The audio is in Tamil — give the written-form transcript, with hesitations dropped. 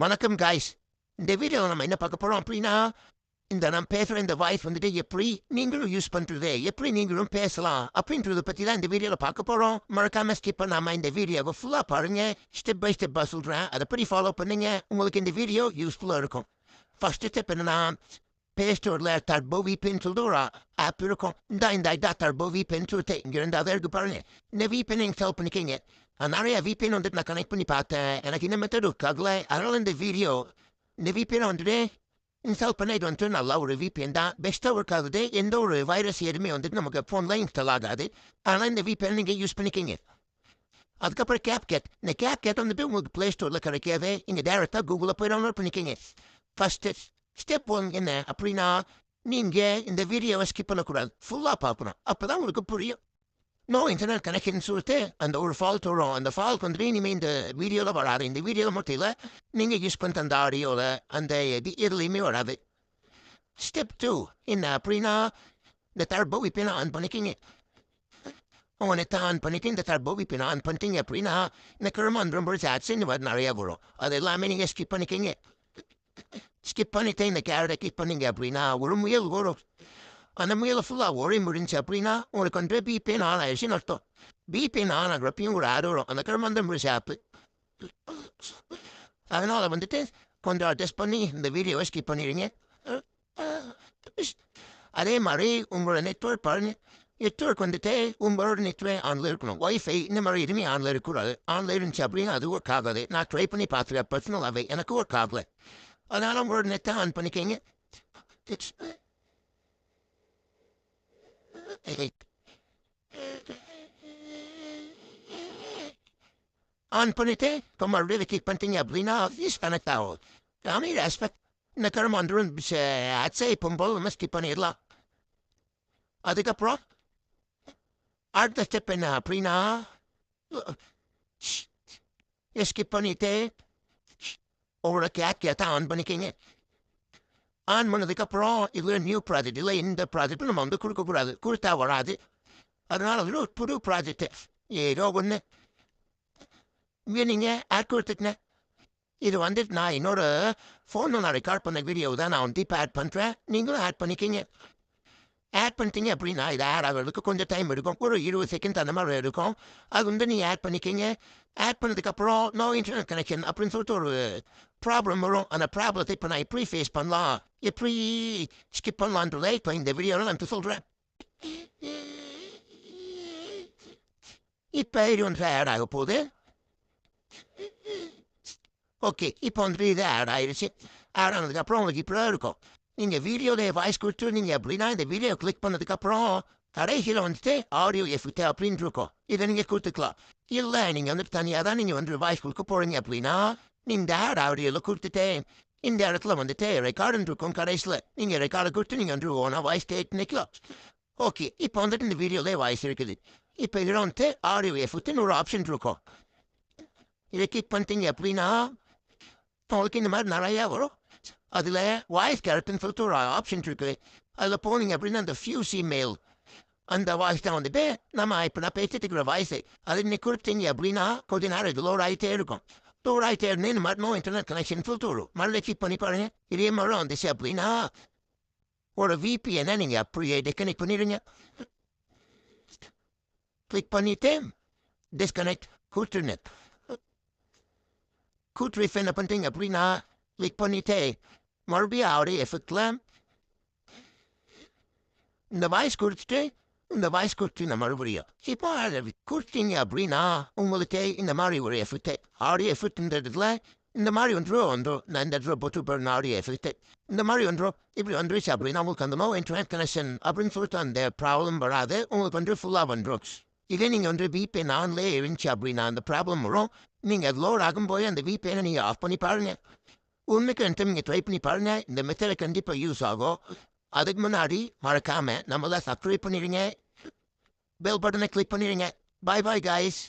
வணக்கம் காய்ஸ். இந்த வீடியோல நம்ம என்ன பார்க்க போறோம் அப்படின்னா, இந்த நான் பேசுற இந்த வாய்ஸ் வந்துட்டு எப்படி நீங்களும் யூஸ் பண்றது, எப்படி நீங்களும் பேசலாம் அப்படின்றத பத்தி தான் இந்த வீடியோல பார்க்க போறோம். மறக்காம ஸ்கிப் பண்ணாம இந்த வீடியோவை ஃபுல்லா பாருங்க. ஸ்டெப் பை ஸ்டெப்பா சொல்றேன். அதை படி ஃபாலோ பண்ணுங்க. உங்களுக்கு இந்த வீடியோ யூஸ்ஃபுல்லா இருக்கும். ஃபர்ஸ்ட் ஸ்டெப் என்னன்னா, பிளே ஸ்டோர்ல டர்போ விபின்னு சொல்லிட்டு ஒரு ஆப் இருக்கும். இந்த டர்போ விபின்னு சொல்லிட்டு இங்க ரெண்டாவது இருக்கு பாருங்க. இந்த விபின் இன்ஸ்டால் பண்ணிக்கங்க. நிறைய விபின் வந்துட்டு நான் கனெக்ட் பண்ணி பார்த்தேன். எனக்கு இந்த மெத்தட் இருக்காகல. அதனால இந்த விபின் வந்துட்டு இன்ஸ்டால் பண்ணிட்டு வந்துட்டு நல்லா ஒரு விபிஎன் தான் பெஸ்ட்டாக ஒர்க் ஆகுது. எந்த ஒரு வைரஸ் எதுவுமே வந்துட்டு நமக்கு ஃபோனில் இன்ஸ்டால் ஆகாது. அதனால் இந்த விபிஎன் நீங்கள் யூஸ் பண்ணிக்கிங்க. அதுக்கப்புறம் கேப்கேட். இந்த கேப்கேட் வந்துட்டு உங்களுக்கு ப்ளே ஸ்டோரில் கிடைக்காது. இங்கே டேரெக்டாக கூகுளில் போய் டவுன்லோட் பண்ணிக்கிங்க. ஃபஸ்ட்டு ஸ்டெப் ஒன் என்ன அப்படின்னா, நீங்கள் இந்த வீடியோவை ஸ்கிப் பண்ணக்கூடாது, ஃபுல்லாக பார்க்கணும். அப்போ தான் உங்களுக்கு புரியும். நோ இன்டர்நெட் கனெக்ஷன் சொல்லிட்டு அந்த ஒரு ஃபால்ட் வரும். அந்த ஃபால்ட் வந்துட்டு இனிமேல் இந்த வீடியோவில் வராது. இந்த வீடியோவில் மட்டும் இல்லை, நீங்கள் யூஸ் பண்ணுற அந்த ஆடியோவில் அந்த எதுலேயுமே வராது. ஸ்டெப் 2 என்ன அப்படின்னா, இந்த டர்போ விபிஎன் ஆன் பண்ணிக்கிங்க. உனக்கு ஆன் பண்ணிட்டு இந்த டர்போ விபிஎன் ஆன் பண்ணிட்டீங்க அப்படின்னா, இந்த கிரமம் ரொம்ப ஆட்ஸ் இந்த மாதிரி நிறையா வரும். அது எல்லாமே நீங்கள் ஸ்கிப் பண்ணிக்கிங்க. ஸ்கிப் பண்ணிட்டு இந்த கேரட்டை கிளிக் பண்ணீங்க அப்படின்னா ஒரு முயல் வரும். அந்த முயலை ஃபுல்லாக ஒரே முடிஞ்சு அப்படின்னா உங்களுக்கு வந்து பிபிஎன் ஆன் ஆயிடுச்சுன்னு அர்த்தம். பிபிஎன் ஆன் ஆகிறப்பையும் ஒரு ஆட் வரும். அந்த கிரமம் முடிச்ச ஆப்பு. அதனால் வந்துட்டு கொஞ்சம் அட்ஜஸ்ட் பண்ணி இந்த வீடியோவை ஸ்கிப் பண்ணிடுங்க. அதே மாதிரி உங்களோட நெட்ஒர்க் பாருங்க. நெட்ஒர்க் வந்துட்டு உங்களோட நெட்ஒர்க் ஆனில் இருக்கணும். ஒய்ஃபை இந்த மாதிரி எதுவுமே ஆனில் இருக்கக்கூடாது. ஆனில் இருந்துச்சு அப்படின்னா அது ஒர்க் ஆகாது. நான் ட்ரை பண்ணி பார்த்துருக்கேன் பர்சனலாகவே, எனக்கு ஒர்க் ஆகலை. அதனால் உங்களோட நெட்டை ஆன் பண்ணிக்கங்க. ஆன் பண்ணிட்டு மறுபடியும் கிளிக் பண்ணிட்டீங்க அப்படின்னா டிஸ்கனெக்ட் ஆகும். தமிழ் ஆஸ்பெக்ட் இந்த கரம் வந்துடும். ஆட்ஸை போகும்போது நம்ம ஸ்கிப் பண்ணிடலாம். அதுக்கப்புறம் அடுத்த ஸ்டெப் என்ன அப்படின்னா, ஸ்கிப் பண்ணிட்டு உங்களோட கேட்டை ஆன் பண்ணிக்கிங்க. ஆன் பண்ணதுக்கப்புறம் இதில் நியூ ப்ராஜெக்ட் இல்லை, இந்த ப்ராஜெக்ட் நம்ம வந்து கொடுக்கக்கூடாது, கொடுத்தா வராது. அதனால் வந்து ஒரு புது ப்ராஜெக்ட் ஏதோ ஒன்று இங்கே நீங்கள் ஆட் கொடுத்துக்கங்க. இது வந்துட்டு நான் என்னோட ஃபோனில் நான் ரெக்கார்ட் பண்ண வீடியோ தான் நான் வந்து இப்போ ஆட் பண்ணுறேன். நீங்களும் ஆட் பண்ணிக்கிங்க. ஆட் பண்ணிட்டீங்க அப்படின்னா இது ஆட் ஆகிறதுக்கு கொஞ்சம் டைம் எடுக்கும். ஒரு 20 செகண்ட் அந்த மாதிரி இருக்கும். அது வந்து நீங்கள் ஆட் பண்ணிக்கிங்க. ஆட் பண்ணதுக்கப்புறம் நோ இன்டர்நெட் கனெக்ஷன் அப்படின்னு சொல்லிட்டு ஒரு ப்ராப்ளம் வரும். அந்த ப்ராப்ளத்தை இப்போ நான் எப்படி ஃபேஸ் பண்ணலாம், எப்படி ஸ்கிப் பண்ணலான்றதை இப்போ இந்த வீடியோவில் நான் சொல்கிறேன். இப்போ இது வந்து ஆட் ஆக போகுது. ஓகே, இப்போ வந்துட்டு இது ஆட் ஆயிடுச்சு. ஆட் ஆனதுக்கப்புறம் உங்களுக்கு இப்படி தான் இருக்கும். நீங்கள் வீடியோவில் வாய்ஸ் கொடுத்து நீங்கள் அப்படின்னா இந்த வீடியோ கிளிக் பண்ணதுக்கப்புறம் கடைசியில் வந்துட்டு ஆடியோ எஃபெக்ட் அப்படின்னு இருக்கும். இதை நீங்கள் கொடுத்துக்கலாம். இல்லை நீங்கள் வந்துட்டு தனியாக தான் நீங்கள் வந்து வாய்ஸ் கொடுக்க போகிறீங்க அப்படின்னா இந்த ஆட் ஆடியோவில் கொடுத்துட்டு இந்த இடத்துல வந்துட்டு ரெக்கார்டுன்னு இருக்கும். கடைசியில் நீங்கள் ரெக்கார்டை கொடுத்து நீங்கள் வந்து ஓனாக வாய்ஸ் கேட்டு நிற்கலாம். ஓகே, இப்போ வந்துட்டு இந்த வீடியோவிலே வாய்ஸ் இருக்குது. இப்போ இதில் வந்துட்டு ஆடியோ எஃபெக்ட்னு ஒரு ஆப்ஷன் இருக்கும். இதை கிளிக் பண்ணிட்டீங்க அப்படின்னா உங்களுக்கு இந்த மாதிரி நிறையா வரும். அதில் வாய்ஸ் கேரக்டர்னு சொல்லிட்டு ஒரு ஆப்ஷன் இருக்குது. அதில் போனீங்க அப்படின்னா அந்த ஃபியூஸ் இமெயில் அந்த வாய்ஸ் தான் வந்துட்டு நம்ம இப்போ நான் பேசிட்டு இருக்கிற வாய்ஸு அது இன்னைக்கு கொடுத்தீங்க அப்படின்னா கொஞ்ச நேரம் இது லோட் ஆகிட்டே இருக்கும். லோட் ஆகிட்டே இருந்து இந்த மாதிரி நோ இன்டர்நெட் கனெக்ஷன் சொல்லிட்டு வரும். மறுபடியும் கிளிக் பண்ணி பாருங்க. இதே மாதிரி வந்துச்சு அப்படின்னா ஒரு விபிஎனை நீங்கள் அப்படியே டிஸ்கனெக்ட் பண்ணிடுங்க. கிளிக் பண்ணிவிட்டு டிஸ்கனெக்ட் கொடுத்துருங்க. கூட்ரிஃப் என்ன பண்ணிட்டீங்க அப்படின்னா கிளிக் பண்ணிவிட்டு மறுபடியும் ஆடியோ எஃபெக்டில் இந்த வாய்ஸ் கொடுத்துட்டு இந்த வாய்ஸ் கொடுத்தீங்க மறுபடியும். இப்போ அதை கொடுத்தீங்க அப்படின்னா உங்களுக்கு இந்த மாதிரி ஒரு எஃபெக்ட் ஆடியோ எஃபெக்ட்ன்றதுல இந்த மாதிரி வந்துடும். நான் இந்த இடத்துல போட்டு போகிற ஆடியோ எஃபெக்ட் இந்த மாதிரி வந்துடும். இப்படி வந்துருச்சு அப்படின்னா உங்களுக்கு அந்த நோ இன்டர்நெட் கனெக்ஷன் அப்படின்னு சொல்லிட்டு அந்த ப்ராப்ளம் வராது. உங்களுக்கு வந்து ஃபுல்லாக வந்துடும். இதே நீங்கள் வந்து விபிஎன் ஆன்லேயே இருந்துச்சு அப்படின்னா அந்த ப்ராப்ளம் வரும். நீங்கள் அது லோட் ஆகும்போது அந்த விபிஎனை நீங்கள் ஆஃப் பண்ணி பாருங்கள். உண்மைக்கு நீங்கள் ட்ரை பண்ணி பாருங்கள். இந்த மெத்தடை கண்டிப்பாக யூஸ் ஆகும். அதுக்கு முன்னாடி மறக்காமல் நம்மளை சப்ஸ்கிரைப் பண்ணிடுங்க. பெல் பட்டனை கிளிக் பண்ணிடுங்க. பாய் பாய் காய்ஸ்.